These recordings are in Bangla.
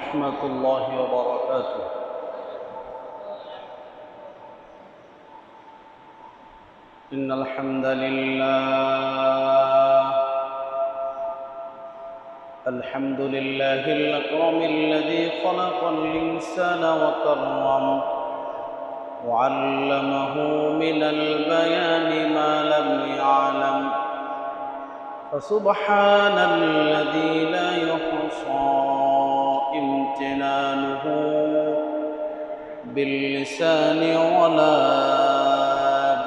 ورحمة الله وبركاته. إن الحمد لله الأكرم الذي خلق الإنسان وكرمه وعلمه من البيان ما لم يعلم، فسبحان الذي لا يحصى امتنانه باللسان ولا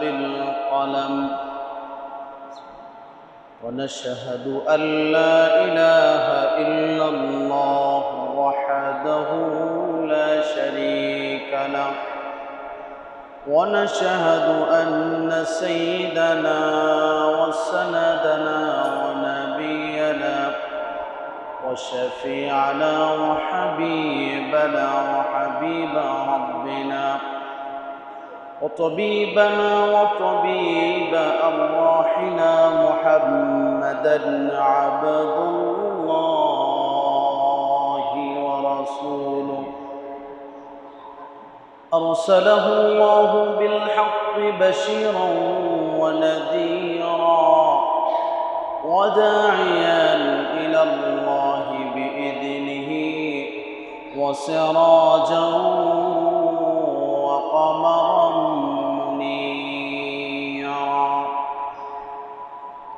بالقلم، ونشهد أن لا إله إلا الله وحده لا شريك له، ونشهد أن سيدنا وسندنا ونبينا وشفيعنا وحبيبنا وحبيب ربنا وطبيبنا وطبيب أرواحنا محمدا عبد الله ورسوله، أرسله الله بالحق بشيرا ونذيرا وداعيا إلى الله بإذنه وسراجا وقمرا منيرا.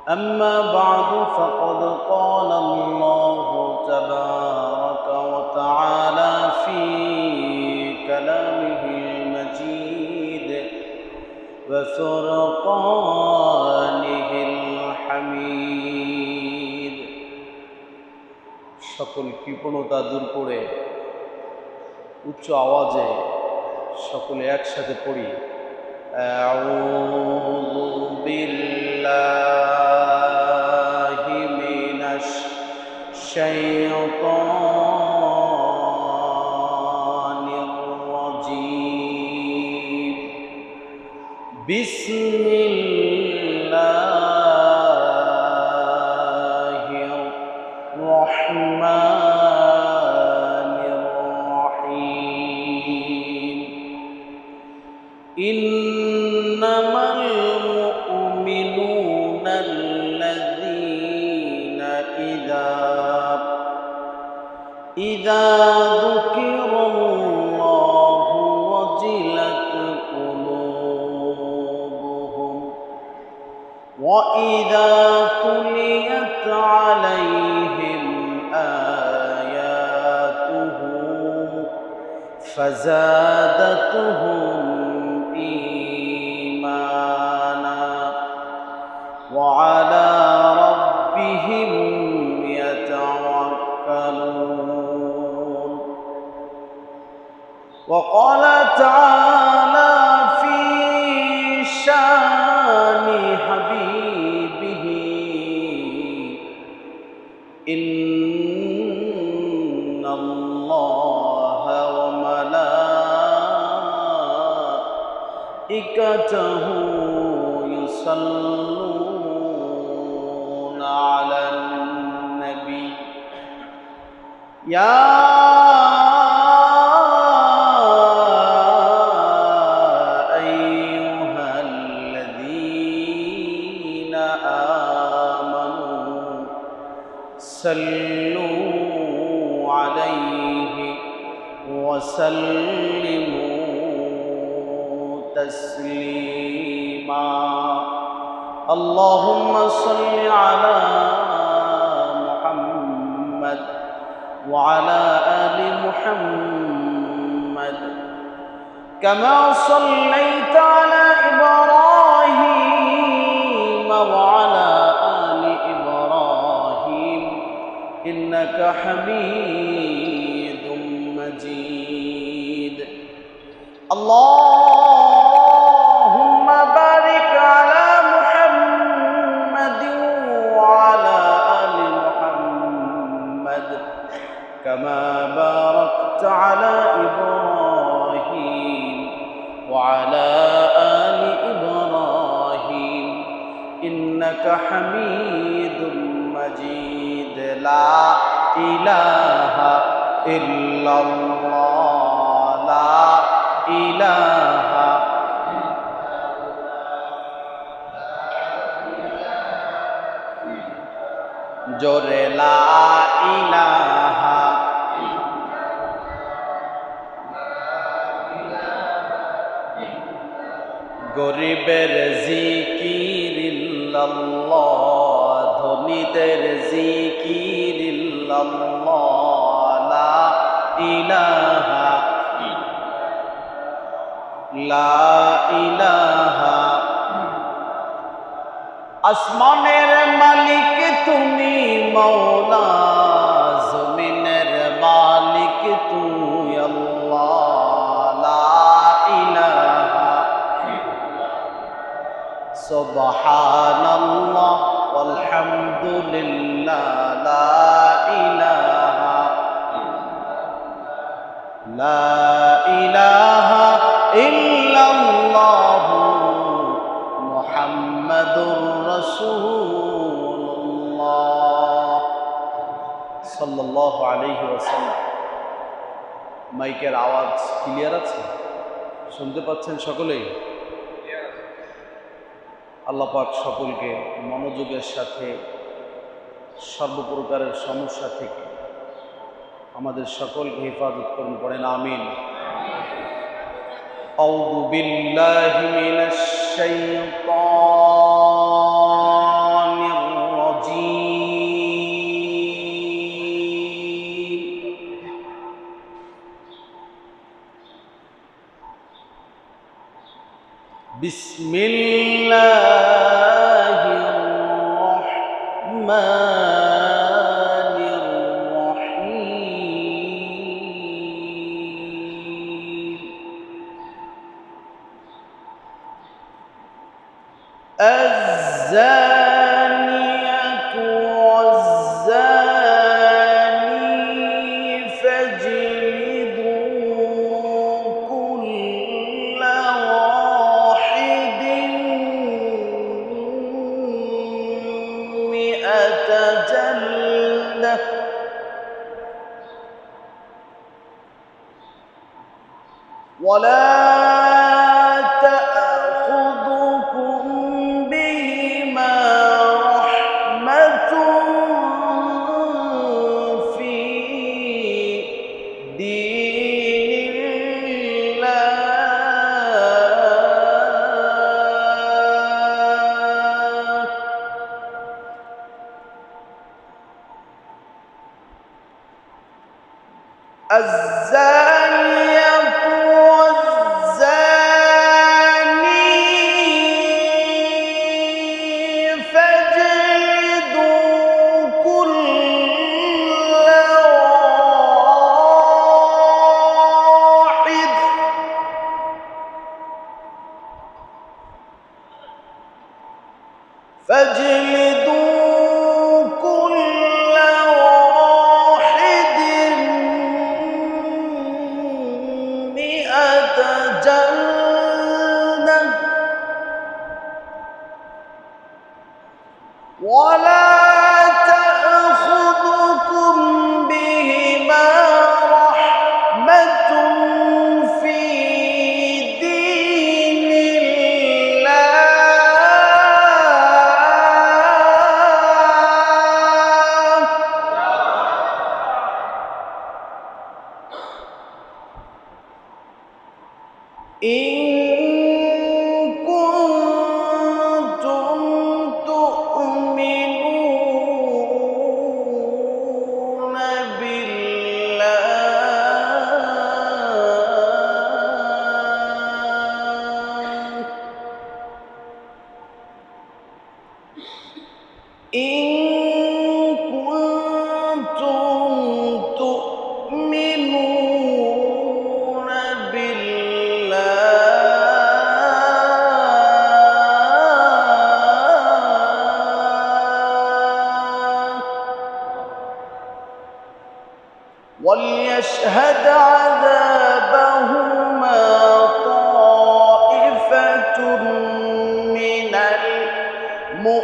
أما بعد، فقد قال الله تبارك وتعالى في كلامه المجيد وفرقانه الحميد। সকল কৃপণতা দূর করে উচ্চ আওয়াজে সকলে একসাথে পড়ি, আউযু বিল্লাহি মিনাশ শাইতানির রাজীম। বিসমিল্লাহির রহমানির রহিম। ইন্নামাল মুমিনুনা আল্লাযীনা ইযা যুকিরাল্লাহু ওয়াজিলাত কুলুবুহুম ওয়া ইযা তুলিয়াত আলাইহিম আয়াতুহু ফাযাদাতুহুম ঈমানা ওয়া আলা রাব্বিহিম ইয়াতাওয়াক্কালুন। وقال تعالى في شان حبيبه إن الله وملائكته يصلون على النبي يا صلوا عليه وسلموا تسليما. اللهم صل على محمد وعلى آل محمد كما صليت على إبراهيم وعلى آل إبراهيم إنك حميد مجيد. اللهم بارك على محمد وعلى آل محمد كما باركت على إبراهيم وعلى آل إبراهيم إنك حميد مجيد. لا إله ইল্লাল্লাহ লা ইলাহা জোরে লা ইলাহা গরিবের জিকির ইল্লাল্লাহ ধনীদের জিকির ইল্লাল্লাহ লা ইলাহা লা ইলাহা আসমানের মালিক তুমি মওলা জমিনের মালিক তুই আল্লাহ লা ইলাহা সুবহানাল্লাহ ওয়ালহামদুলিল্লাহ লা ইলাহা লা ইলাহা ইল্লাল্লাহ মুহাম্মাদুর রাসূলুল্লাহ সাল্লাল্লাহু আলাইহি ওয়াসাল্লাম। মাইকের আওয়াজ ক্লিয়ার আছে? শুনতে পাচ্ছেন সকলেই? আল্লাহ পাক সকলকে মনোযোগের সাথে সর্বপ্রকারের সমস্যা থেকে আমাদের সকলকে হেফাজত করুন, পড়েন আমিন। আউযু বিল্লাহি মিনাশ শাইতানির রাজীম। বিসমিল্লাহির রাহমানির রাহিম। আয-যানিয়াতু ওয়াজ-যানি ফাজলিদু কুল্লা ওয়াহিদিন মিআতা জালদাহ ওয়ালা الزانية والزاني فاجلدوا كل واحد ولا تأخذكم بهما رحمة في دين الله إن كنتم تؤمنون بالله إن كنتم تؤمنون بالله وليشهد عذابهما طائفة من المؤمنين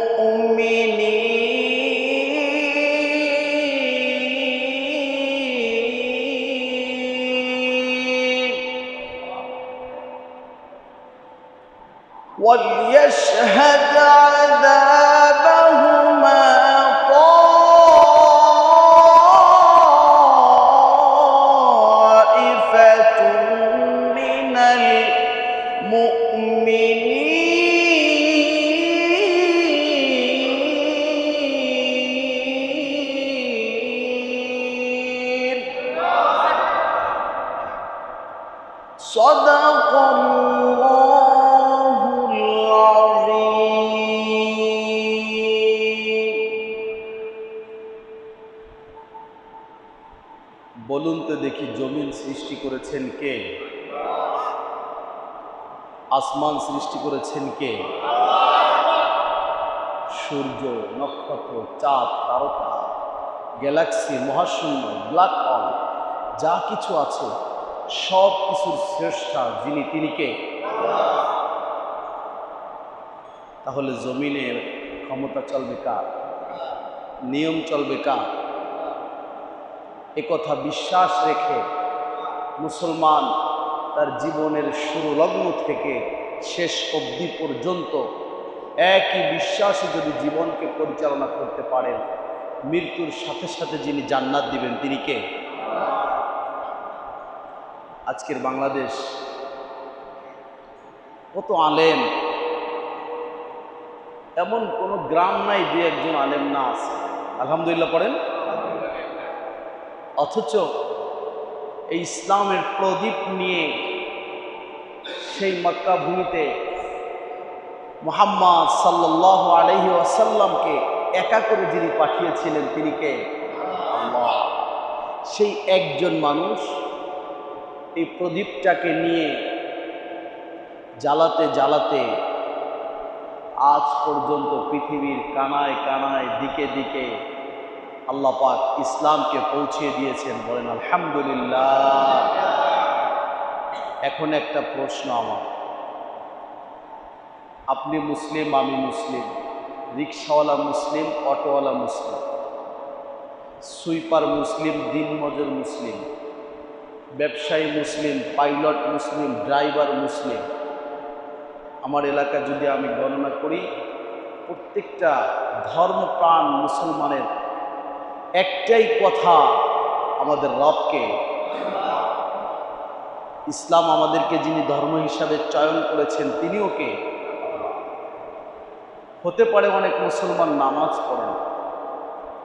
وليشهد عذابهما طائفة من المؤمنين. صدق الله العظيم. বলুন তো দেখি, জমিন সৃষ্টি করেছেন কে? আসমান সৃষ্টি করেছেন কে? সূর্য, নক্ষত্র, চাঁদ, তারকা, গ্যালাক্সি, মহাশূন্য, ব্ল্যাক হোল, যা কিছু আছে সব কিছুর স্রষ্টা যিনি, তিনি কে? তাহলে জমিনের ক্ষমতা চলবে কার? নিয়ম চলবে কার? একথা বিশ্বাস রেখে মুসলমান তার জীবনের শুরু লগ্ন থেকে শেষ অবধি পর্যন্ত একই বিশ্বাসে যদি জীবনকে পরিচালনা করতে পারেন, মৃত্যুর সাথে সাথে যিনি জান্নাত দিবেন তিনি কে? আজকের বাংলাদেশ কত আলেম, এমন কোনো গ্রাম নাই যে একজন আলেম না আছে। আলহামদুলিল্লাহ পড়েন। অথচ এই ইসলামের প্রদীপ নিয়ে সেই মক্কা ভূমিতে মুহাম্মদ সাল্লাল্লাহু আলাইহি ওয়াসাল্লামকে একা করে যিনি পাঠিয়েছিলেন তিনি কে? আল্লাহ। সেই একজন মানুষ এই প্রদীপটাকে নিয়ে জ্বালাতে জ্বালাতে আজ পর্যন্ত পৃথিবীর কানায় কানায় দিকে দিকে আল্লাহ পাক ইসলামকে পৌঁছিয়ে দিয়েছেন। বলেন আলহামদুলিল্লাহ। এখন একটা প্রশ্ন আমার, আপনি মুসলিম, আমি মুসলিম, রিক্সাওয়ালা মুসলিম, অটোওয়ালা মুসলিম, সুইপার মুসলিম, দিনমজুর মুসলিম, ব্যবসায়ী মুসলিম, পাইলট মুসলিম, ড্রাইভার মুসলিম। আমার এলাকা যদি আমি গণনা করি, প্রত্যেকটা ধর্মপ্রাণ মুসলমানের একটাই কথা, আমাদের রবকে, ইসলাম আমাদেরকে যিনি ধর্ম হিসাবে চয়ন করেছেন তিনিও কে? হতে পারে অনেক মুসলমান নামাজ পড়েন,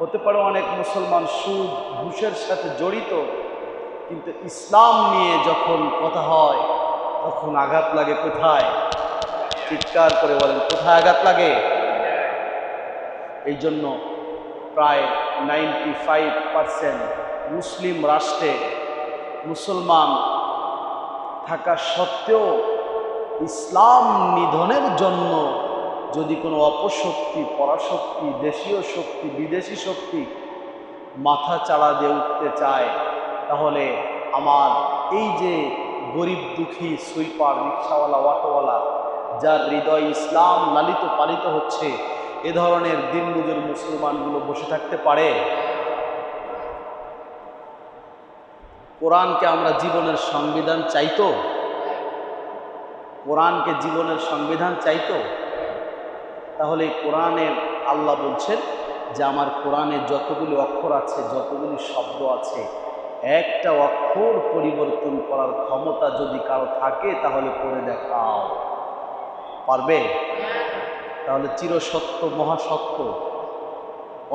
হতে পারে অনেক মুসলমান সুদ ঘুষের সাথে জড়িত, কিন্তু ইসলাম নিয়ে যখন কথা হয় তখন আঘাত লাগে কোথায়? চিৎকার করে বলেন, কোথায় আঘাত লাগে? এই জন্য প্রায় 95% মুসলিম রাষ্ট্রে মুসলমান থাকা সত্ত্বেও ইসলাম নিধনের জন্য যদি কোনো অপশক্তি, পরাশক্তি, দেশীয় শক্তি, বিদেশি শক্তি মাথা চাড়া দিয়ে উঠতে চায়, তাহলে আমার এই যে গরিব দুঃখী সুইপার, রিক্সাওয়ালা, অটোওয়ালা, যার হৃদয় ইসলাম লালিত পালিত হচ্ছে, এ ধরনের দিনমজুর মুসলমানগুলো বসে থাকতে পারে? কোরআনকে আমরা জীবনের সংবিধান চাইতো? কোরআনকে জীবনের সংবিধান চাইতো? তাহলে কোরআনের আল্লাহ বলছেন যে আমার কোরআনে যতগুলি অক্ষর আছে, যতগুলি শব্দ আছে, একটা অক্ষর পরিবর্তন করার ক্ষমতা যদি কারো থাকে তাহলে করে দেখাও। পারবে? তাহলে চিরসত্য, মহাসত্য,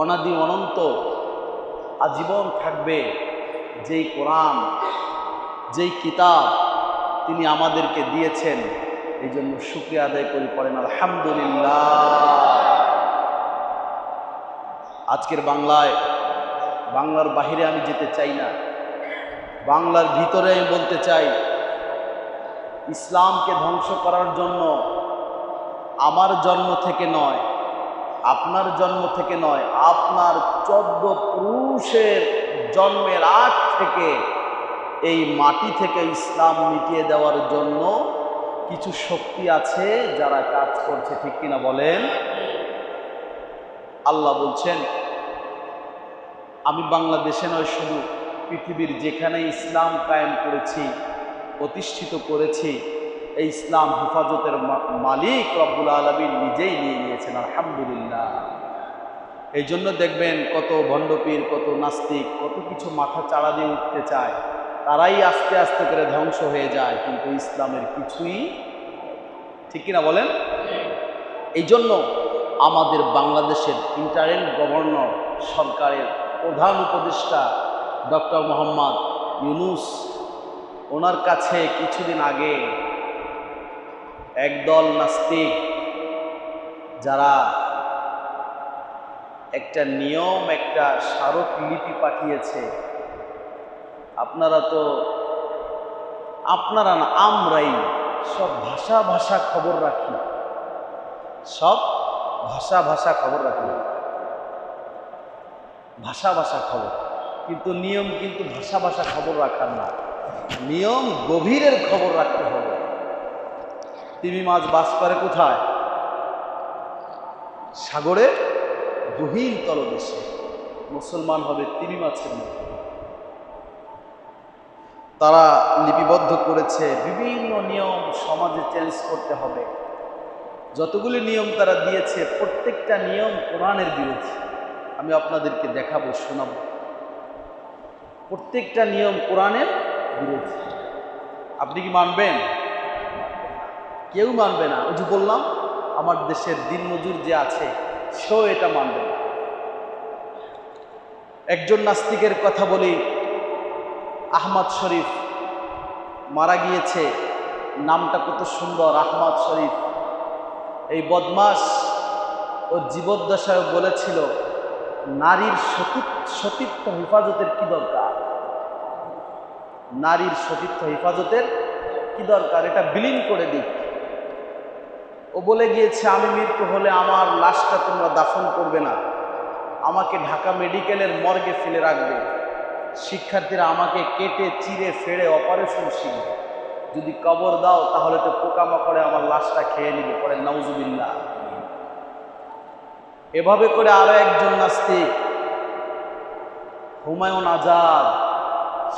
অনাদি অনন্ত, আজীবন থাকবে যেই কোরআন, যেই কিতাব তিনি আমাদেরকে দিয়েছেন। এই জন্য শুকরিয়া আদায় করি, পড়েন আলহামদুলিল্লাহ। আজকের বাংলায়, বাংলার বাহিরে আমি যেতে চাই না, বাংলার ভিতরে আমি বলতে চাই, ইসলামকে ধ্বংস করার জন্য আমার জন্ম থেকে নয়, আপনার জন্ম থেকে নয়, আপনার 14 পুরুষের জন্মের আগ থেকে এই মাটি থেকে ইসলাম মিটিয়ে দেওয়ার জন্য কিছু শক্তি আছে যারা কাজ করছে, ঠিক কিনা বলেন? আল্লাহ বলছেন, আমি বাংলাদেশে নয়, শুধু পৃথিবীর যেখানে ইসলাম কায়েম করেছি, প্রতিষ্ঠিত করেছি, এই ইসলাম হেফাজতের মালিক রব্বুল আলামিন নিজেই নিয়ে নিয়েছেন, আলহামদুলিল্লাহ। এই জন্য দেখবেন কত ভণ্ডপীর, কত নাস্তিক, কত কিছু মাথা চাড়া দিয়ে উঠতে চায়, তারাই আস্তে আস্তে করে ধ্বংস হয়ে যায়, কিন্তু ইসলামের কিছুই ঠিক কিনা বলেন? এই জন্য আমাদের বাংলাদেশের ইন্টারিম গভর্নর সরকারের প্রধান উপদেষ্টা ডক্টর মোহাম্মদ ইউনূস, ওনার কাছে কিছুদিন আগে একদল নাস্তিক যারা একটা নিয়ম, একটা স্মারকলিপি পাঠিয়েছে। আপনারা না, আমরাই সব ভাষা খবর রাখি, সব ভাষা খবর রাখি, ভাষা খবর, কিন্তু নিয়ম কিন্তু ভাষা খবর রাখার না, নিয়ম গভীরের খবর রাখতে হবে। তিমি মাছ বাস করে কোথায়? সাগরে গহীন তলদেশে। মুসলমান হবে তিমি মাছের মতো। তারা লিপিবদ্ধ করেছে বিভিন্ন নিয়ম সমাজে চেঞ্জ করতে হবে। যতগুলি নিয়ম তারা দিয়েছে প্রত্যেকটা নিয়ম কোরআনের বিরোধী। আমি আপনাদেরকে দেখাবো, শোনাবো। প্রত্যেকটা নিয়ম কোরআনের বিরোধী। আপনি কি মানবেন? কেউ মানবে না। ওই যে বললাম, আমার দেশের দিনমজুর যে আছে সেও এটা মানবে না। একজন নাস্তিকের কথা বলি, আহমদ শরীফ মারা গিয়েছে। নামটা কত সুন্দর, আহমদ শরীফ। এই বদমাস ওর জীবদ্দশায় বলেছিল, নারীর সতীত্ব হেফাজতের কি দরকার, নারীর সতীত্ব হেফাজতের কি দরকার, এটা বিলীন করে দিক। ও বলে গিয়েছে, আমি মৃত্যু হলে আমার লাশটা তোমরা দাফন করবে না, আমাকে ঢাকা মেডিকেলের মর্গে ফেলে রাখবে, শিক্ষার্থীরা আমাকে কেটে চিরে ফেড়ে অপারেশন শিখবে, যদি কবর দাও তাহলে তো পোকামাকড়ে আমার লাশটা খেয়ে নিবে, পরে নাউজুবিল্লাহ। এভাবে করে আরো একজন নাস্তিক, হুমায়ুন আজাদ,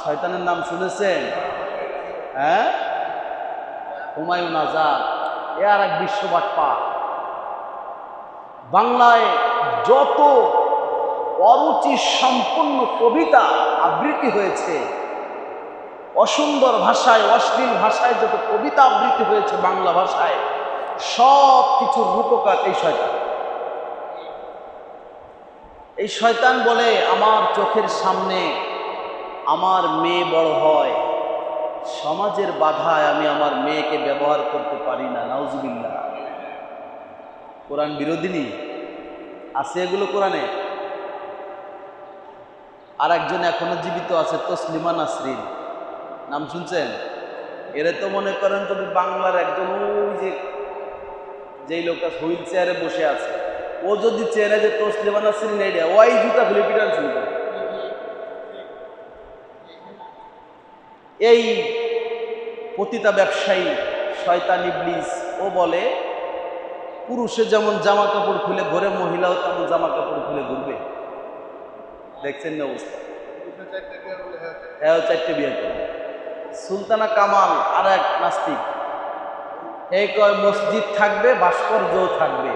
শয়তানের নাম শুনেছেন? হ্যাঁ, হুমায়ুন আজাদ এ আর এক বিশ্ববাট্পা। বাংলায় যত অরুচি সম্পন্ন কবিতা আবৃত্তি হয়েছে, অসুন্দর ভাষায়, অশ্লীল ভাষায় যত কবিতা আবৃত্তি হয়েছে বাংলা ভাষায়, সব কিছুর রূপকার এই শয়তান। এই শয়তান বলে, আমার চোখের সামনে আমার মেয়ে বড় হয়, সমাজের বাধায় আমি আমার মেয়েকে ব্যবহার করতে পারি না, নাউজুবিল্লাহ। কোরআন বিরোধিনী আছে এগুলো কোরআনে। আর একজন এখনো জীবিত আছে, তসলিমা নাসরিন, নাম শুনছেন? এরা তো মনে করেন যদি বাংলার একজন, ওই যেই লোকটা হুইল চেয়ারে বসে আছে, ও যদি চেনে যে তসলিমা নাসরিন এইটা, ওই জুতা খুলে পিটান শুরু করে। এই পতিতা ব্যবসায়ী শয়তান ইবলিস, ও বলে পুরুষে যেমন জামা কাপড় খুলে ঘরে, মহিলাও তেমন জামা কাপড় খুলে ঘুরবে। দেখছেন না অবস্থা? হ্যাঁ, 4টে বিয়ে করে। সুলতানা কামাল আর এক নাস্তিক, এই কয় মসজিদ থাকবে ভাস্কর্যও থাকবে,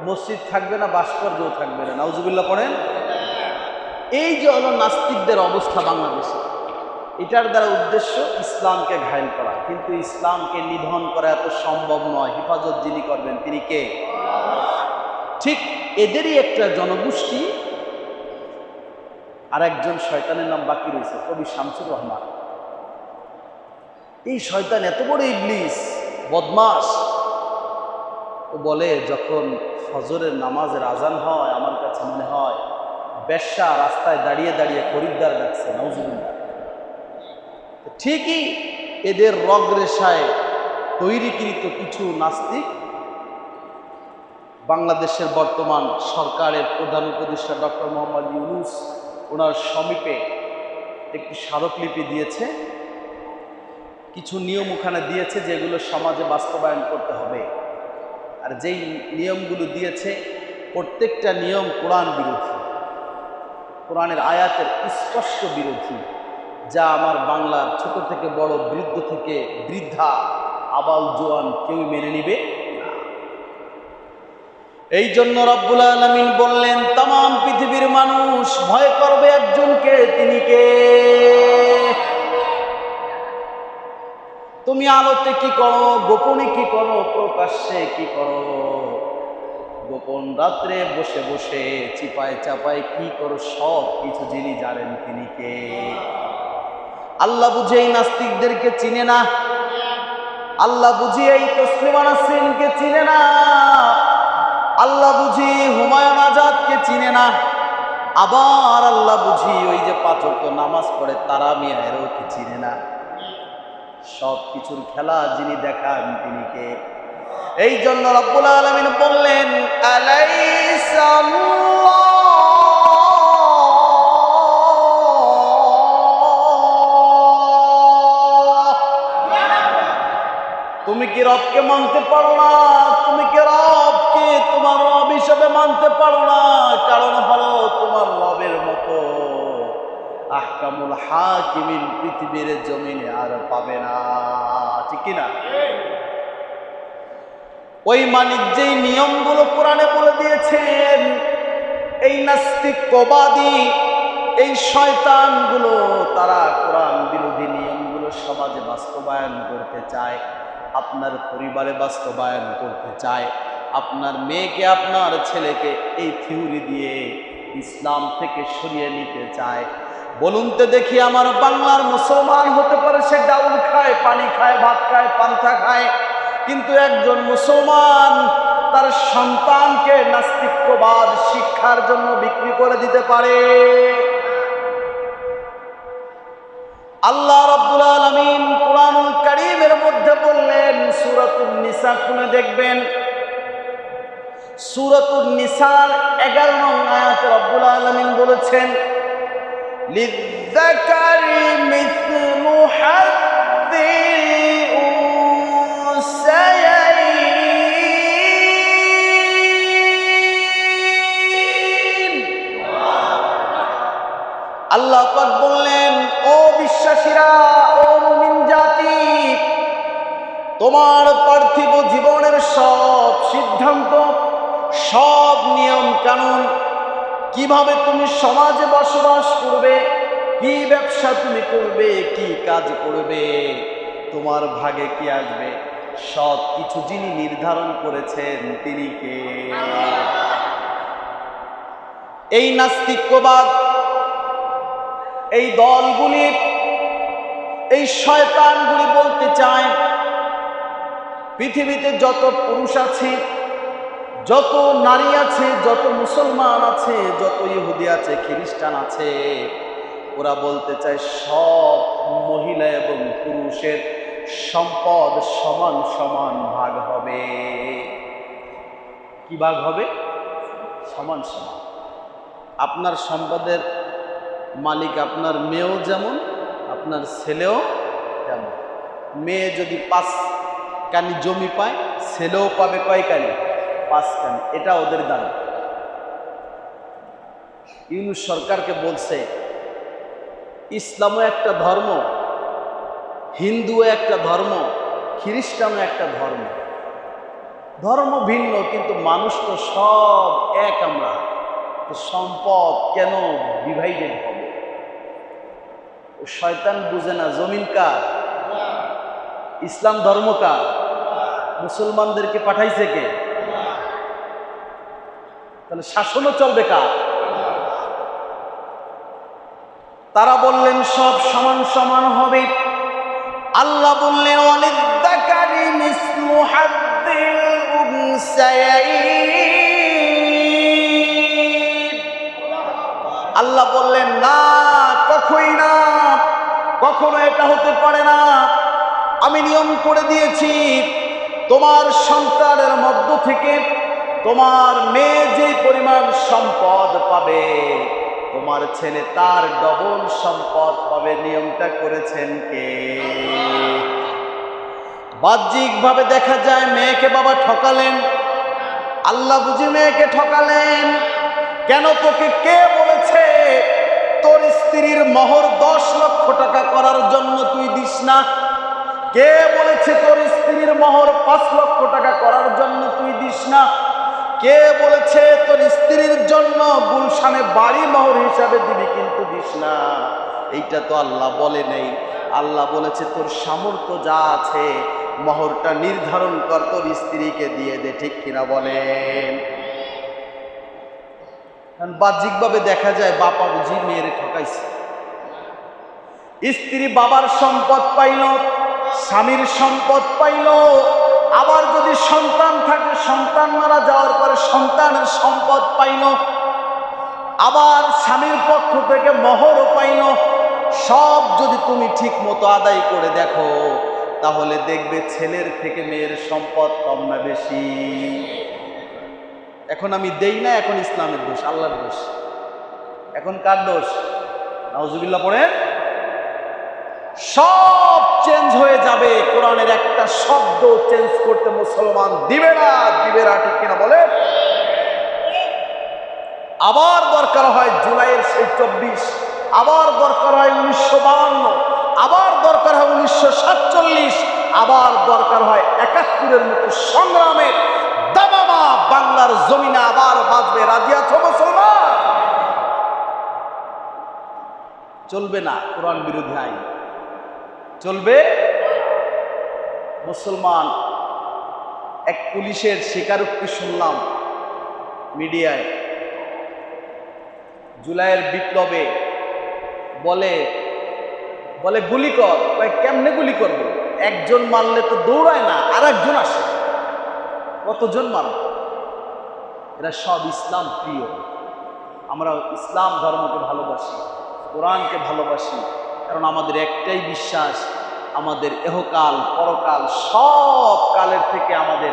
মসজিদ থাকবে না ভাস্কর্যও থাকবে না, নাউজুবিল্লাহ পড়েন। এই যে হলো নাস্তিকদের অবস্থা বাংলাদেশে। এটার দ্বারা উদ্দেশ্য ইসলামকে ঘায়েল করা, কিন্তু ইসলামকে নিধন করা এত সম্ভব নয়। হেফাজত যিনি করবেন তিনি কে? ঠিক এদেরই একটা জনগোষ্ঠী আর একজন শয়তানের নাম বাকি রয়েছে, কবি শামসুর রহমান। এই শয়তান এত বড় ইবলিস, বদমাস। ও বলে, যখন ফজরের নামাজের আজান হয়, আমার কাছে মনে হয় বেশ্যা রাস্তায় দাঁড়িয়ে দাঁড়িয়ে খরিদ্দার ডাকছে, নাউজুবিল্লাহ। ঠিকই এদের রগরেশায় তৈরিকৃত কিছু নাস্তিক বাংলাদেশের বর্তমান সরকারের প্রধান উপদেষ্টা ডক্টর মোহাম্মদ ইউনূস, ওনার সমীপে একটি স্মারকলিপি দিয়েছে, কিছু নিয়ম ওখানে দিয়েছে যেগুলো সমাজে বাস্তবায়ন করতে হবে। আর যেই নিয়মগুলো দিয়েছে প্রত্যেকটা নিয়ম কোরআন বিরোধী, কোরআনের আয়াতের স্পষ্ট বিরোধী, যা আমার বাংলার ছোট থেকে বড়, বৃদ্ধ থেকে বৃদ্ধা, আবাল জোয়ান কেউ মেনে নিবে না। এই জন্য রব্বুল আলামিন বললেন তামাম পৃথিবীর মানুষ ভয় করবে একজনকে, তিনি কে? তুমি আলোতে কি করো, গোপনে কি করো, প্রকাশ্যে কি করো, গোপন রাত্রে বসে বসে চিপায় চাপায় কি করো, সব কিছু যিনি জানেন তিনি কে? আল্লাহ বুঝে এই নাস্তিকদেরকে চিনে না, আল্লাহ বুঝি এই তসলিমা নাসরিনকে চিনে না, আল্লাহ বুঝি হুমায়ুন আজাদকে চিনে না, আবার আল্লাহ বুঝি ওই যে 5 ওয়াক্ত নামাজ পড়ে তারা মিয়ারও কি চিনে না। সব কিছুর খেলা যিনি দেখান তিনি কে? এই জন্য রব্বুল আলামিন বললেন তুমি কি রবকে মানতে পারো না? তুমি কি রবকে তোমার রব হিসেবে মানতে পারো না? কারণ হলো তোমার রবের মতো আহকামুল হাকিমিন পৃথিবীর জমিনে আর পাবে না, ঠিক কি না? ওই মালিক যেই নিয়মগুলো কোরআনে বলে দিয়েছেন, এই নাস্তিকবাদী এই শয়তানগুলো তারা কোরআন বিরোধী নিয়মগুলো সমাজে বাস্তবায়ন করতে চায়, আপনার পরিবারে বাস্তবায়ন করতে চায়, আপনার মেয়েকে আপনার ছেলেকে এই থিওরি দিয়ে ইসলাম থেকে সরিয়ে নিতে চায়। বলুন তো দেখি, আমার বাংলার মুসলমান হতে পারে সে ডাউল খায়, পানি খায়, ভাত খায়, পান্তা খায়, কিন্তু একজন মুসলমান তার সন্তানকে নাস্তিকবাদ শিক্ষার জন্য বিক্রি করে দিতে পারে? আল্লাহ রাব্বুল আলামিন কুরআনুল কারীমের মধ্যে বললেন, সূরাতুন নিসা খুলে দেখবেন, সূরাতুন নিসার 11 নং আয়াতে রাব্বুল আলামিন বলেছেন লিযযাকারি মিসলু হাদ্দিল উনসায়াইন। আল্লাহ পাক বললেন, ও বিশ্বাসীরা, ও মুমিন জাতি, তোমার পার্থিব জীবনের সব সিদ্ধান্ত, সব নিয়ম কানুন, কিভাবে তুমি সমাজে বসবাস করবে, কি ব্যবসা তুমি করবে, কি কাজ করবে, তোমার ভাগে কি আসবে, সব কিছু যিনি নির্ধারণ করেছেন তিনি কে? এই নাস্তিকবাদ, এই দলগুলি, এই শয়তানগুলি বলতে চায় পৃথিবীতে যত পুরুষ আছে, যত নারী আছে, যত মুসলমান আছে, যত ইহুদি আছে, খ্রিস্টান আছে, ওরা বলতে চায় সব মহিলা এবং পুরুষের সম্পদ সমান সমান ভাগ হবে। কি ভাগ হবে? সমান সমান। আপনার সম্পদের মালিক আপনার মেয়েও যেমন, আপনার ছেলেও তেমন। মেয়ে যদি 5 কানি জমি পায়, ছেলেও পাবে কয় কানি? 5 কানি। এটা ওদের দাবি। ইউনূস সরকারকে বলছে ইসলামও একটা ধর্ম, হিন্দুও একটা ধর্ম, খ্রিস্টানও একটা ধর্ম। ধর্ম ভিন্ন কিন্তু মানুষ তো সব এক। আমরা তো সম্পদ কেন ডিভাইডেড হবে? শয়তান বুঝে না জমিন কার, ইসলাম ধর্ম কার, মুসলমানদেরকে পাঠাইছে কে? তাহলে শাসনও চলবে কার? তারা বললেন সব সমান সমান হবে। আল্লাহ বললেন ওয়ালিদ্যাকারি মিসলু হাদ্দিল উনসায়াইন। আল্লাহ বললেন না, কখনোই না, কখনো এটা হতে পারে না। আমি নিয়ম করে দিয়েছি, তোমার সন্তানের মধ্য থেকে তোমার মেয়ে যে পরিমাণ সম্পদ পাবে, তোমার ছেলে তার ডবল সম্পদ পাবে। নিয়মটা করেছেন কে? বাহ্যিকভাবে দেখা যায় মেয়েকে বাবা ঠকালেন, আল্লাহ বুঝি মেয়েকে ঠকালেন। কেন? তোকে কে বলেছে তোর স্ত্রীর মোহর 10 লক্ষ টাকা করার জন্য তুই দিস না? কে বলেছে তোর স্ত্রীর মোহর 5 লক্ষ টাকা করার জন্য তুই দিস না? কে বলেছে তোর স্ত্রীর জন্য গুলশানে বাড়ি মোহর হিসাবে দিবি কিন্তু দিস না? এইটা তো আল্লাহ বলে নেই। আল্লাহ বলেছে তোর সামর্থ্য যা আছে মোহরটা নির্ধারণ কর, তোর স্ত্রীকে দিয়ে দে। ঠিক কিনা বলেন? বাহ্যিকভাবে দেখা যায় বাবা বুঝি মেয়েরে ঠকাইছে। স্ত্রী বাবার সম্পদ পাইল, স্বামীর সম্পদ পাইল, আবার যদি সন্তান থাকে সন্তান মারা যাওয়ার পরে সন্তানের সম্পদ পাইল, আবার স্বামীর পক্ষ থেকে মোহরও পাইল। সব যদি তুমি ঠিক মতো আদায় করে দেখো তাহলে দেখবে ছেলের থেকে মেয়ের সম্পদ কম না বেশি? এখন আমি দেই না, এখন ইসলামের দোষ, আল্লাহর দোষ। এখন কার দোষ? নাউজুবিল্লাহ পড়েন। সব চেঞ্জ হয়ে যাবে, কোরআনের একটা শব্দ চেঞ্জ করতে মুসলমান দিবে না। ঠিক কিনা বলেন? আবার দরকার হয় জুলাইয়ের সেই 24, আবার দরকার হয় 1952, আবার দরকার হয় 1947, আবার দরকার হয় 71-এর মতো সংগ্রামে দামামা বাংলার জমিনে আবার বাজবে। রাজি আছো মুসলমান? চলবে না কোরআন বিরোধী আইন, চলবে। মুসলমান এক পুলিশের স্বীকারোক্তি শুনলাম মিডিয়ায়, জুলাইয়ের বিপ্লবে বলে গুলি কর। কেমনে গুলি করবো? একজন মারলে তো দৌড়ায় না, আর একজন আসে, কতজন মারব? এরা সব ইসলাম প্রিয়। আমরা ইসলাম ধর্মকে ভালোবাসি, কোরআনকে ভালোবাসি, কারণ আমাদের একটাই বিশ্বাস, আমাদের এহকাল পরকাল সব কালের থেকে আমাদের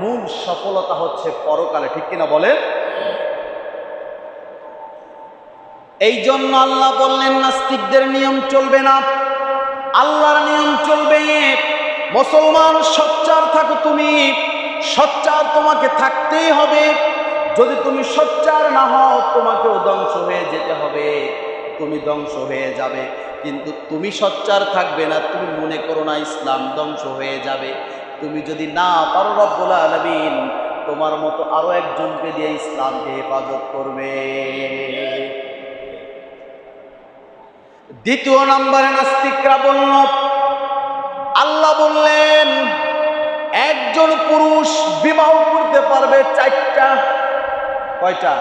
মূল সফলতা হচ্ছে পরকালে। ঠিক কিনা বলেন? এই জন্য আল্লাহ বললেন নাস্তিকদের নিয়ম চলবে না, আল্লাহর নিয়ম চলবে। মুসলমান সোচ্চার থাকো, তুমি সোচ্চার তোমাকে থাকতেই হবে। যদি তুমি সোচ্চার না হও তোমাকেও ধ্বংস হয়ে যেতে হবে, তুমি ধ্বংস হয়ে যাবে। কিন্তু তুমি সোচ্চার থাকবে না, তুমি মনে করো না ইসলাম ধ্বংস হয়ে যাবে। তুমি যদি না পারো রব্বুল আলামিন তোমার মতো আরো একজনকে দিয়ে ইসলামকে হেফাজত করবে। দ্বিতীয় নম্বরে নাস্তিকরা বলল, আল্লাহ বললেন একজন পুরুষ বিবাহ করতে পারবে 4টা। কয়টা?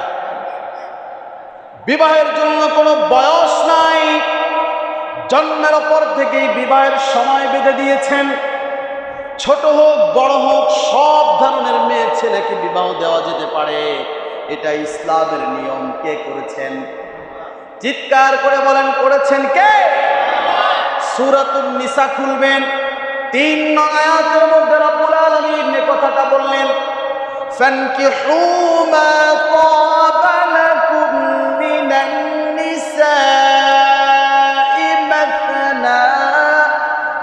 বিবাহের জন্য কোনো বয়স নাই, জন্মের পর থেকেই বিবাহের সময় বেঁধে দিয়েছেন। ছোট হোক বড় হোক সব ধরনের মেয়ে ছেলেকে বিবাহ দেওয়া যেতে পারে। এটা ইসলামের নিয়ম। কে করেছেন? চিৎকার করে বলেন, করেছেন কে? সূরাতুন নিসা খুলবেন, 3 নং আয়াতের মধ্যে রব্বুল আলামিন এই কথাটা বললেন, ফানকিহু মা তাবা লাকুম মিনান নিসাই মাসনা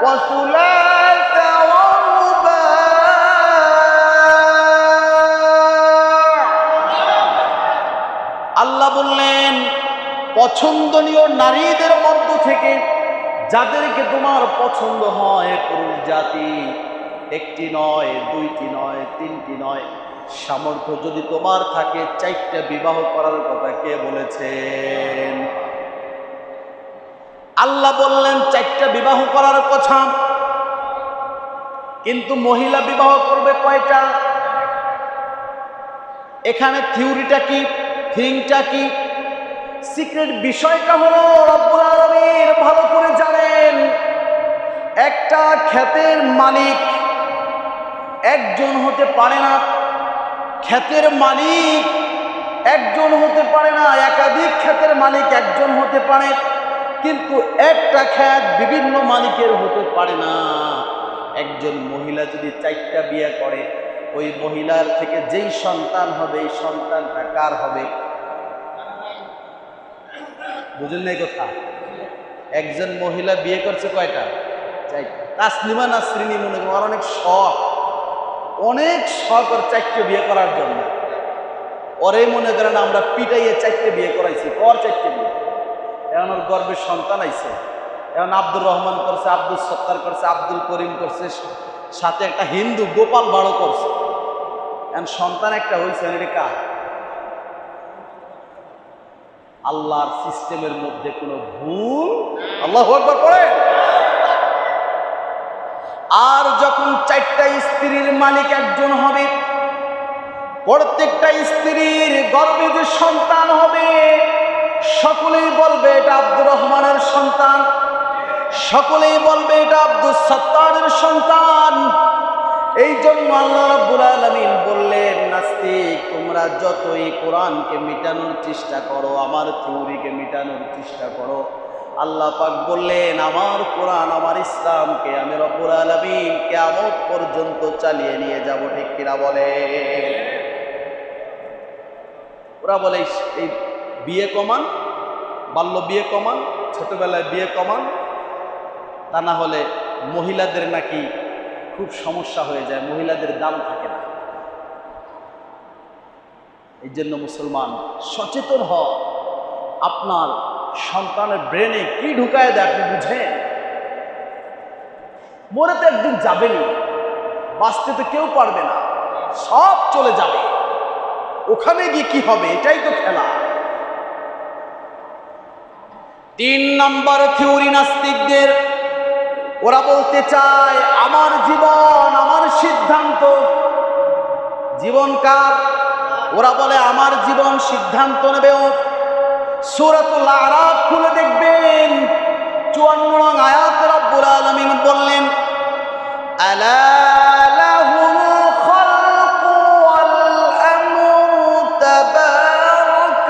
ওয়া সুলাসা ওয়া রুবা। আল্লাহ বললেন পছন্দনীয় নারীদের মধ্য থেকে যাদেরকে তোমার পছন্দ হয় পুরুষ জাতি, 1টি নয়, 2টি নয়, 3টি নয়, সামর্থ্য যদি তোমার থাকে 4টা বিবাহ করার কথা কে বলেছেন? আল্লাহ বললেন 4টা বিবাহ করার কথা। কিন্তু মহিলা বিবাহ করবে কয়টা? এখানে থিওরিটা কি, থিংটা কি? সিক্রেট বিষয়টা হলো রব্বুল আলামিন ভালো করে জানেন, একটা ক্ষেতের মালিক একজন হতে পারে না, ক্ষেতের মালিক একজন হতে পারে না, একাধিক ক্ষেতের মালিক একজন হতে পারে, কিন্তু একটা ক্ষেত বিভিন্ন মালিকের হতে পারে না। একজন মহিলা যদি 4টা বিয়ে করে, ওই মহিলার থেকে যেই সন্তান হবে এই সন্তানটা কার হবে? বুঝলেন না এই কথা? একজন মহিলা বিয়ে করছে কয়টা? 4টা। তাসলিমা নাসরিনী মনে করেন অনেক শখ ওর 4টে বিয়ে করার জন্য। ওরে মনে করেন আমরা পিটাইয়ে 4টে বিয়ে করাইছি, ওর 4টে বিয়ে। এখন ওর গর্ভের সন্তান আইছে, এখন আব্দুর রহমান করছে, আব্দুল সত্তার করছে, আব্দুল করিম করছে, সাথে একটা হিন্দু গোপাল বাড়ো করছে। এখন সন্তান একটা হয়েছে, এটা কার? আল্লাহর সিস্টেমের মধ্যে কোনো ভুল। আল্লাহু আকবার পড়েন। আর যখন 4টা স্ত্রীর মালিক একজন হবে, প্রত্যেকটা স্ত্রীর গর্ভে যে সন্তান হবে সকলেই বলবে এটা আব্দুর রহমানের সন্তান, সকলেই বলবে এটা আব্দুল সত্তারের সন্তান। এই জন্য আল্লাহ রাব্বুল আলামিন বললেন, নাস্তিক তোমরা যতই কোরআনকে মিটানোর চেষ্টা করো, আমার থিওরিকে মিটানোর চেষ্টা করো, আল্লাহ পাক বললেন আমার কোরআন, আমার ইসলামকে আমি রব্বুল আলামিন কিয়ামত পর্যন্ত চালিয়ে নিয়ে যাব। ঠিক কিনা বলে? ওরা বলে এই বিয়ে কমান, বাল্য বিয়ে কমান, ছোটবেলায় বিয়ে কমান, তা না হলে মহিলাদের নাকি খুব সমস্যা হয়ে যায়, মহিলাদের দাম থাকে না। এই জন্য মুসলমান সচেতন হও, আপনার সন্তানের ব্রেনে কি ঢুকায় দেয় আপনি বুঝেন? মরে তো একদিন যাবেনি, বাঁচতে তো কেউ পারবে না, সব চলে যাবে, ওখানে গিয়ে কি হবে? এটাই তো খেলা। 3 নম্বর থিওরি নাস্তিকদের, ওরা বলতে চায় আমার জীবন আমার সিদ্ধান্ত। জীবন কার? ওরা বলে আমার জীবন সিদ্ধান্ত নেবে ও। সূরাতুল আরাফ খুলে দেখবেন 54 নং আয়াতে রব্বুল আলামিন বললেন, আলা লাহুল খালকু ওয়াল আমরু তাবারাকাল্লাহ।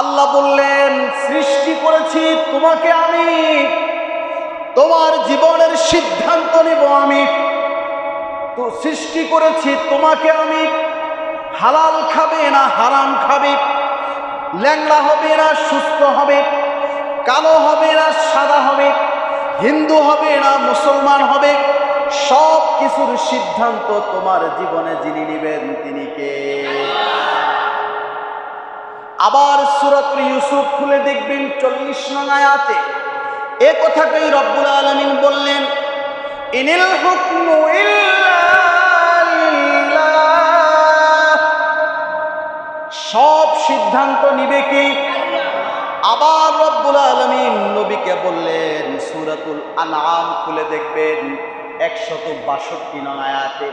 আল্লাহ বললেন সৃষ্টি করেছি তোমাকে আমি, তোমার জীবনের সিদ্ধান্ত নেব আমি। তো সৃষ্টি করেছি তোমাকে আমি, হালাল খাবে না হারাম খাবে, ল্যাংড়া হবে না সুস্থ হবে, কালো হবে না সাদা হবে, হিন্দু হবে না মুসলমান হবে, সব কিছুর সিদ্ধান্ত তোমার জীবনে যিনি নেবেন তিনি কে? আবার সূরাতুল ইউসুফ খুলে দেখবেন 40 নং আয়াতে এ কথাটাই রব্বুল আলামিন বললেন, ইনিল হুকমু ইল্লা লিল্লাহ। সব সিদ্ধান্ত নিবে কি? আবার রব্বুল আলামিন নবীকে বললেন সূরাতুল আনআম খুলে দেখবেন 162 নং আয়াতে,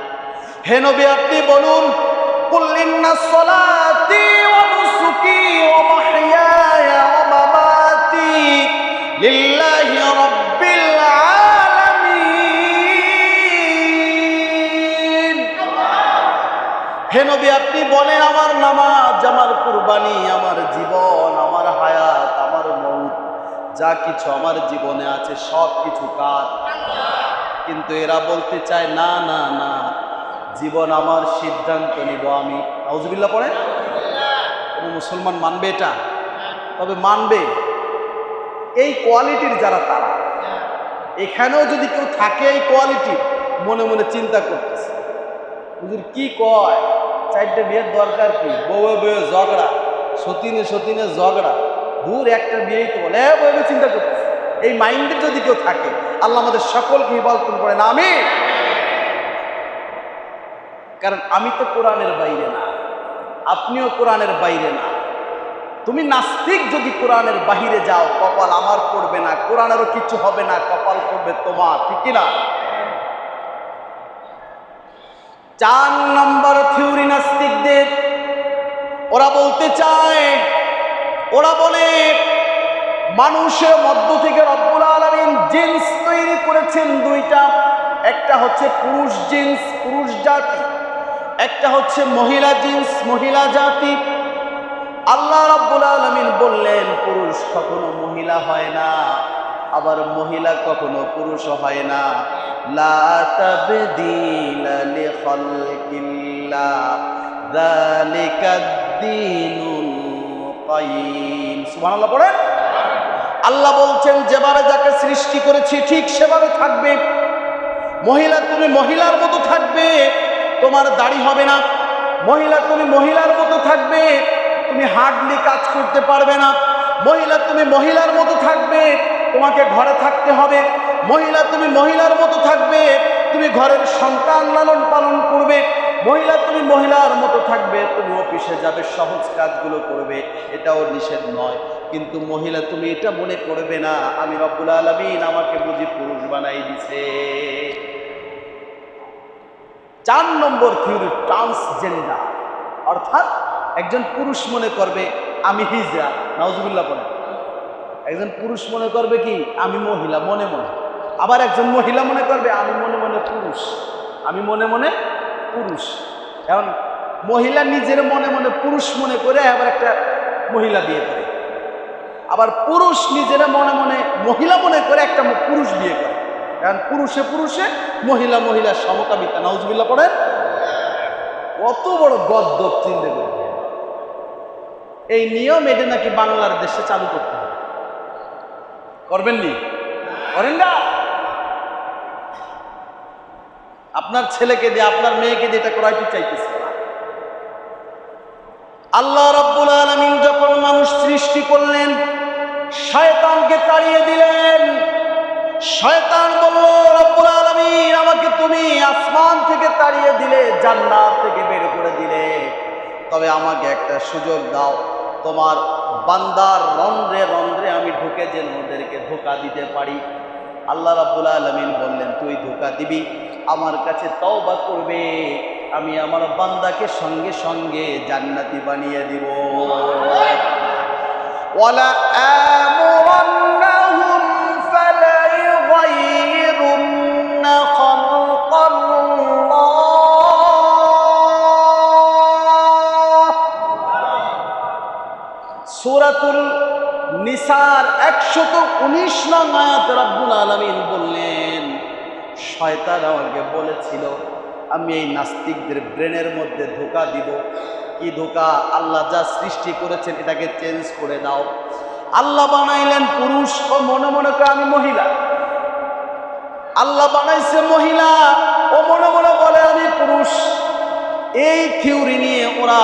হে নবী আপনি বলুন, কুল ইন্নাস সালাতি ওয়া নুসুকি ওয়া মাহইয়ায়া ওয়া মামাতি লিল্লাহি রাব্বিল আলামিন। হে নবী আপনি বলেন আমার নামাজ, আমার কুরবানি, আমার জীবন, আমার হায়াত, আমার মউত, যা কিছু আমার জীবনে আছে সব কিছু কার? কিন্তু এরা বলতে চায় না না না, জীবন আমার সিদ্ধান্ত নিব আমি। নাউজুবিল্লাহ পড়ে। কোনো মুসলমান মানবে এটা? তবে মানবে এই কোয়ালিটির যারা, তারা। এখানেও যদি কেউ থাকে এই কোয়ালিটি, মনে মনে চিন্তা করতেছে হুজুর কি কয়, 4টে বিয়ের দরকার কি, বউয়ে বউয়ে ঝগড়া, সতীনে সতীনে ঝগড়া, দূর একটা বিয়েই তো বলে, বউয়ে চিন্তা করতেছে। এই মাইন্ডে যদি কেউ থাকে, আল্লাহ আমাদের সকলকে হিফাজত করেন, আমিন। কারণ আমি তো কোরআনের বাইরে না, আপনিও কোরআনের বাইরে না। তুমি নাস্তিক যদি কোরআনের বাহিরে যাও, কপাল আমার পড়বে না, কোরআনেরও কিছু হবে না, কপাল পড়বে তোমার। ঠিক কিনা? 4 নম্বর থিওরি নাস্তিকদের, ওরা বলতে চায়, ওরা বলে মানুষের মধ্য থেকে রব্বুল আলামিন জিন্স তৈরি করেছেন 2টা, একটা হচ্ছে পুরুষ জিন্স, পুরুষ জাতি, একটা হচ্ছে মহিলা জিন্স, মহিলা জাতি। আল্লাহ রাব্বুল আলামিন বললেন পুরুষ কখনো মহিলা হয় না, আবার মহিলা কখনো পুরুষ হয় না। লা তাবদীলা লিখালকিল্লাহ যালিকাদ-দীনুল কাইয়্যিম। সুবহানাল্লাহ পড়েন। আল্লাহ বলছেন যেভাবে যাকে সৃষ্টি করেছি ঠিক সেভাবে থাকবে। মহিলা তুমি মহিলার মতো থাকবে, তোমার দাড়ি হবে না, মহিলা তুমি মহিলার মতো থাকবে, তুমি হার্ডলি কাজ করতে পারবে না। মহিলা তুমি মহিলার মতো থাকবে, তোমাকে ঘরে থাকতে হবে। মহিলা তুমি মহিলার মতো থাকবে, তুমি ঘরের সন্তান লালন পালন করবে। মহিলা তুমি মহিলার মতো থাকবে, তুমি অফিসে যাবে, সহজ কাজগুলো করবে, এটাও নিষেধ নয়। কিন্তু মহিলা তুমি এটা মনে করবে না আমি রব্বুল আলামিন আমাকে বুঝি পুরুষ বানাই দিছে। 4 নম্বর থিওরি, ট্রান্সজেন্ডার, অর্থাৎ একজন পুরুষ মনে করবে আমি হিজড়া, নাউজুবিল্লাহ বলেন। একজন পুরুষ মনে করবে কি আমি মহিলা মনে মনে, আবার একজন মহিলা মনে করবে আমি মনে মনে পুরুষ, আমি মনে মনে পুরুষ। এখন মহিলা নিজের মনে মনে পুরুষ মনে করে আবার একটা মহিলা বিয়ে করে, আবার পুরুষ নিজের মনে মনে মহিলা মনে করে একটা পুরুষ বিয়ে করে। কারণ পুরুষে পুরুষে মহিলা মহিলা সমকামিতা, নাউজুবিল্লাহ পড়েন। কত বড় গদ্দপ চিন্তা করবে। এই নিয়ম এটা নাকি বাংলার দেশে চালু করতে হবে, করবেন নি? করেন না? আপনার ছেলেকে দিয়ে আপনার মেয়েকে দিয়ে এটা করাইতে চাইতেছে না। আল্লাহ রাব্বুল আলামিন যখন মানুষ সৃষ্টি করলেন, শয়তানকে তাড়িয়ে দিলেন। শয়তান বলল, রব্বুল আলামিন আমাকে তুমি আসমান থেকে তাড়িয়ে দিলে, জান্নাত থেকে বের করে দিলে, তবে আমাকে একটা সুযোগ দাও, তোমার বান্দার রন্ধ্রে রন্ধ্রে আমি ঢুকে যেন ওদেরকে ধোঁকা দিতে পারি। আল্লাহ রাব্বুল আলামিন বললেন তুই ধোঁকা দিবি, আমার কাছে তওবা করবে, আমি আমার বান্দাকে সঙ্গে সঙ্গে জান্নাতি বানিয়ে দিব। ওয়ালা আমুরান্নাহুম ফালা ইউগাইয়িরুন্না খালকাল্লাহ। সূরাতুল নিসার 119 নং আয়াতে রব্বুল আলামিন বললেন, শয়তান আমাকে বলেছিল আমি এই নাস্তিকদের ব্রেনের মধ্যে ধোঁকা দিব। কি ধোঁকা? আল্লাহ যা সৃষ্টি করেছেন এটাকে চেঞ্জ করে দাও। আল্লাহ বানাইলেন পুরুষ, ও মনে মনে করে আমি মহিলা। আল্লাহ বানাইছে মহিলা, ও মনে মনে বলে আমি পুরুষ। এই থিওরি নিয়ে ওরা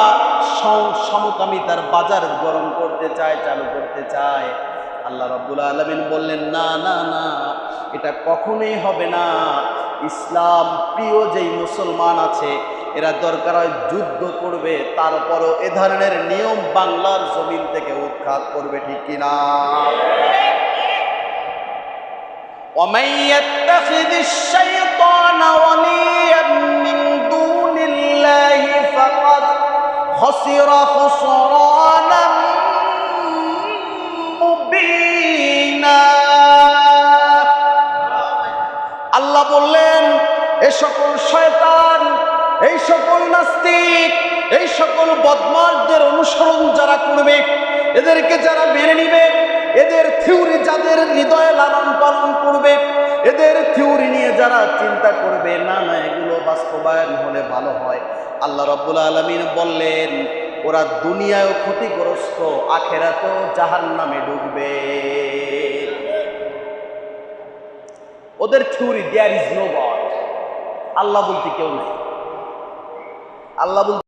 সমকামিতার বাজার গরম করতে চায়, চালু করতে চায়। আল্লাহ রাব্বুল আলামিন বললেন না না না, এটা কখনোই হবে না। ইসলাম প্রিয় যেই মুসলমান আছে এরা দরকার হয় যুদ্ধ করবে, তারপরও এ ধরনের নিয়ম বাংলার জমিন থেকে উৎখাত করবে, ঠিক কিনা? وَمَن يَتَّخِذِ الشَّيْطَانَ وَلِيًّا مِّن دُونِ اللَّهِ فَقَدْ خَسِرَ خُسْرَانًا مُّبِينًا। আল্লাহ বললেন এই সকল শয়তান, এই সকল নাস্তিক, এই সকল বদমাশদের অনুসরণ যারা করবে, এদেরকে যারা মেনে নিবে, এদের থিওরি যাদের হৃদয়ে লালন পালন করবে, এদের থিওরি নিয়ে যারা চিন্তা করবে না না এগুলো বাস্তবায়ন হলে ভালো হয়, আল্লাহ রাব্বুল আলামিন বললেন ওরা দুনিয়ায়ও ক্ষতিগ্রস্ত, আখিরাতেও জাহান্নামে ডুববে। ওদের theory there is no God, Allah বলতে কেউ নেই। আল্লাহ বলতে